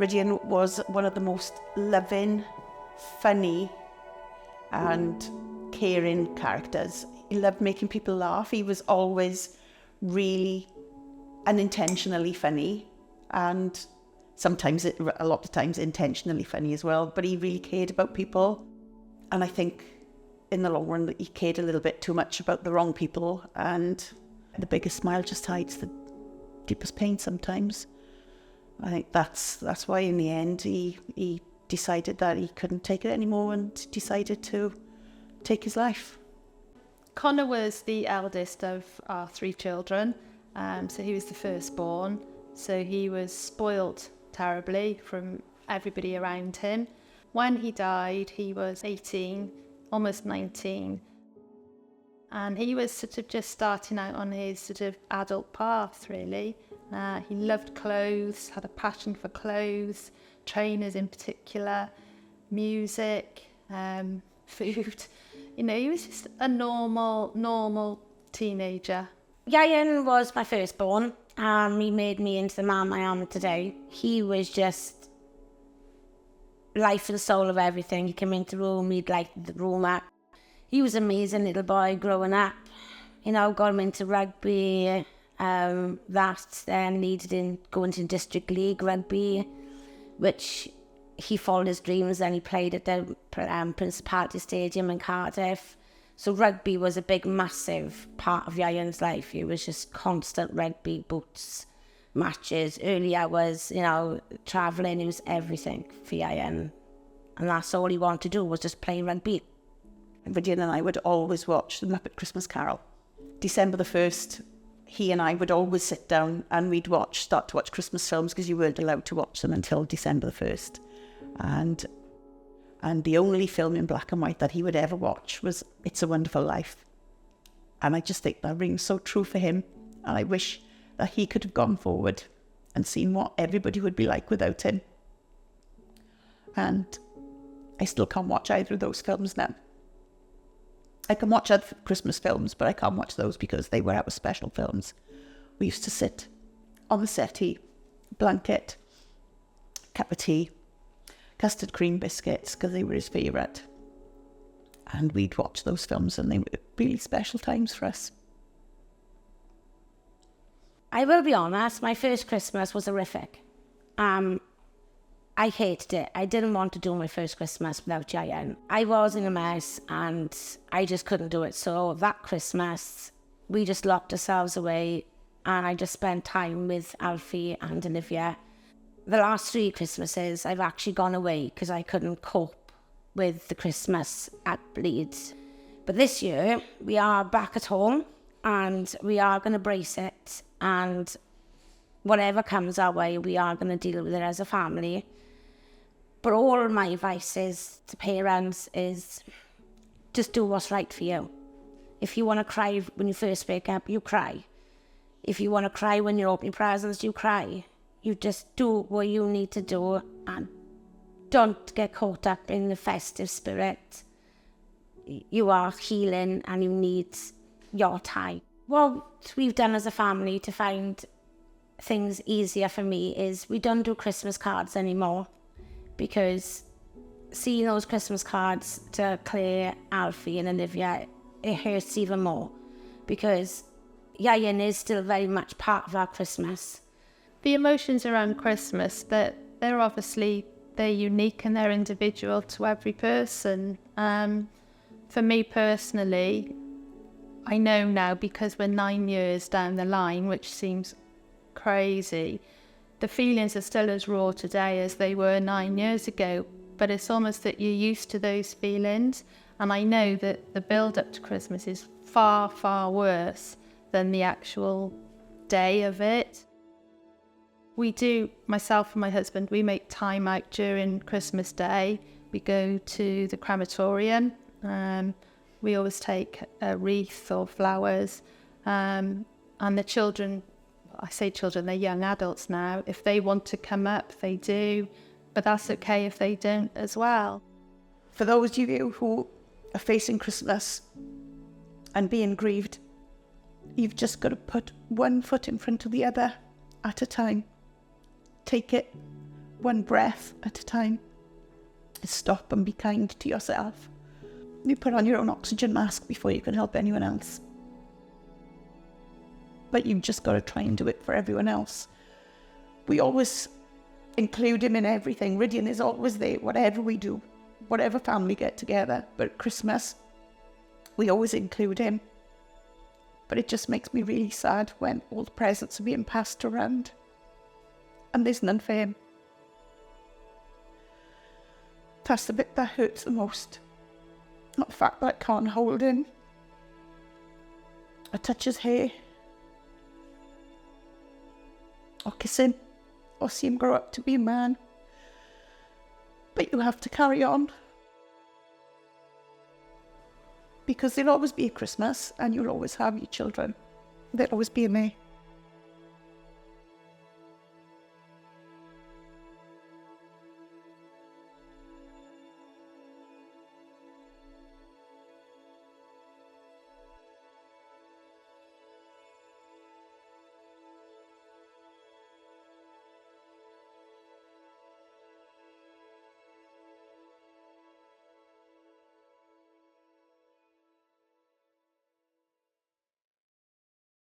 Rudyard was one of the most loving, funny and caring characters. He loved making people laugh. He was always really unintentionally funny, and sometimes, a lot of times, intentionally funny as well. But he really cared about people. And I think in the long run that he cared a little bit too much about the wrong people, and the biggest smile just hides the deepest pain sometimes. I think that's why in the end he decided that he couldn't take it anymore and decided to take his life. Connor was the eldest of our 3 children, so he was the firstborn. So he was spoilt terribly from everybody around him. When he died, he was 18, almost 19. And he was sort of just starting out on his sort of adult path, really. He loved clothes, had a passion for clothes, trainers in particular, music, food. You know, he was just a normal teenager. Ian was my firstborn. He made me into the man I am today. He was just life and soul of everything. He came into the room, he'd light the room up. He was an amazing little boy growing up. You know, got him into rugby. That then leaded in going to District League rugby, which he followed his dreams, and he played at the Principality Stadium in Cardiff. So rugby was a big, massive part of Ian's life. It was just constant rugby, boots, matches, early hours, you know, travelling. It was everything for Ian. And that's all he wanted to do, was just play rugby. Rudyard and I would always watch the Muppet Christmas Carol. December the 1st, he and I would always sit down and we'd start to watch Christmas films, because you weren't allowed to watch them until December the 1st. And the only film in black and white that he would ever watch was It's a Wonderful Life. And I just think that rings so true for him. And I wish that he could have gone forward and seen what everybody would be like without him. And I still can't watch either of those films now. I can watch other Christmas films, but I can't watch those because they were our special films. We used to sit on the settee, blanket, cup of tea, custard cream biscuits, because they were his favourite. And we'd watch those films, and they were really special times for us. I will be honest, my first Christmas was horrific. I hated it. I didn't want to do my first Christmas without Ian. I was in a mess and I just couldn't do it. So that Christmas, we just locked ourselves away and I just spent time with Alfie and Olivia. The last 3 Christmases, I've actually gone away because I couldn't cope with the Christmas at Leeds. But this year, we are back at home and we are going to brace it, and whatever comes our way, we are going to deal with it as a family. But all my advice is to parents is just do what's right for you. If you want to cry when you first wake up, you cry. If you want to cry when you're opening presents, you cry. You just do what you need to do and don't get caught up in the festive spirit. You are healing and you need your time. What we've done as a family to find things easier for me is we don't do Christmas cards anymore, because seeing those Christmas cards to Claire, Alfie and Olivia, it hurts even more, because Ian is still very much part of our Christmas. The emotions around Christmas, they're unique and they're individual to every person. For me personally, I know now, because we're 9 years down the line, which seems crazy, the feelings are still as raw today as they were 9 years ago, but it's almost that you're used to those feelings. And I know that the build-up to Christmas is far, far worse than the actual day of it. We do, myself and my husband, we make time out during Christmas Day. We go to the crematorium. We always take a wreath or flowers. And the children, I say children, they're young adults now. If they want to come up, they do. But that's okay if they don't as well. For those of you who are facing Christmas and being grieved, you've just got to put one foot in front of the other at a time. Take it one breath at a time. Stop and be kind to yourself. You put on your own oxygen mask before you can help anyone else. But you've just got to try and do it for everyone else. We always include him in everything. Rydian is always there, whatever we do, whatever family get together. But at Christmas, we always include him. But it just makes me really sad when all the presents are being passed around and there's none for him. That's the bit that hurts the most. Not the fact that I can't hold him or touch his hair or kiss him or see him grow up to be a man. But you have to carry on. Because there'll always be a Christmas and you'll always have your children. They'll always be in there.